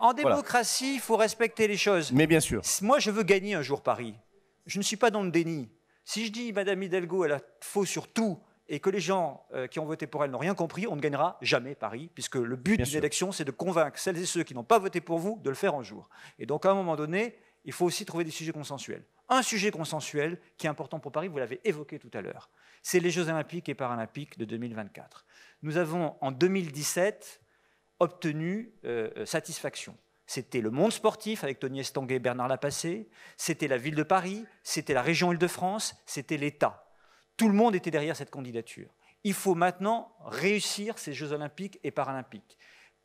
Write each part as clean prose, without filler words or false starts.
En Voilà. démocratie, il faut respecter les choses. Mais bien sûr. Moi, je veux gagner un jour Paris. Je ne suis pas dans le déni. Si je dis Madame Hidalgo, elle a faux sur tout, et que les gens qui ont voté pour elle n'ont rien compris, on ne gagnera jamais Paris, puisque le but d'une élection, c'est de convaincre celles et ceux qui n'ont pas voté pour vous de le faire un jour. Et donc, à un moment donné, il faut aussi trouver des sujets consensuels. Un sujet consensuel qui est important pour Paris, vous l'avez évoqué tout à l'heure, c'est les Jeux Olympiques et Paralympiques de 2024. Nous avons, en 2017, obtenu satisfaction. C'était le monde sportif avec Tony Estanguet et Bernard Lapassé, c'était la ville de Paris, c'était la région Île-de-France, c'était l'État. Tout le monde était derrière cette candidature. Il faut maintenant réussir ces Jeux Olympiques et Paralympiques.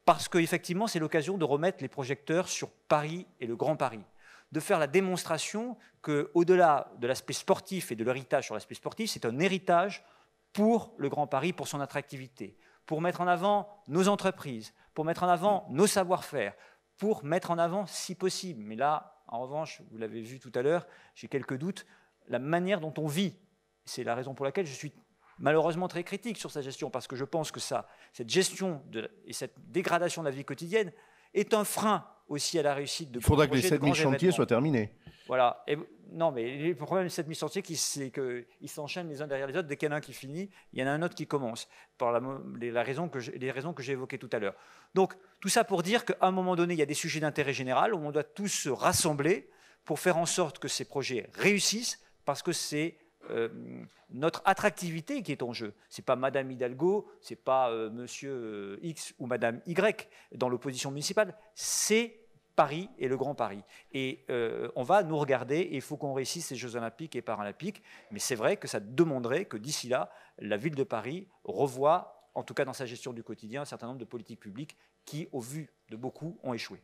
Parce qu'effectivement, c'est l'occasion de remettre les projecteurs sur Paris et le Grand Paris. De faire la démonstration qu'au-delà de l'aspect sportif et de l'héritage sur l'aspect sportif, c'est un héritage pour le Grand Paris, pour son attractivité, pour mettre en avant nos entreprises, pour mettre en avant nos savoir-faire, pour mettre en avant, si possible, mais là, en revanche, vous l'avez vu tout à l'heure, j'ai quelques doutes, la manière dont on vit. C'est la raison pour laquelle je suis malheureusement très critique sur sa gestion, parce que je pense que cette gestion et cette dégradation de la vie quotidienne est un frein aussi à la réussite de. Il faudra que les 7000 chantiers soient terminés. Voilà. Et, non, mais le problème des 7000 chantiers, c'est qu'ils s'enchaînent les uns derrière les autres. Dès qu'il y en a un qui finit, il y en a un autre qui commence, par les raisons que j'ai évoquées tout à l'heure. Donc, tout ça pour dire qu'à un moment donné, il y a des sujets d'intérêt général où on doit tous se rassembler pour faire en sorte que ces projets réussissent, parce que c'est notre attractivité qui est en jeu. Ce n'est pas Madame Hidalgo, ce n'est pas Monsieur X ou Madame Y dans l'opposition municipale, c'est Paris et le Grand Paris. Et on va nous regarder et il faut qu'on réussisse ces Jeux Olympiques et Paralympiques. Mais c'est vrai que ça demanderait que d'ici là, la ville de Paris revoie, en tout cas dans sa gestion du quotidien, un certain nombre de politiques publiques qui, au vu de beaucoup, ont échoué.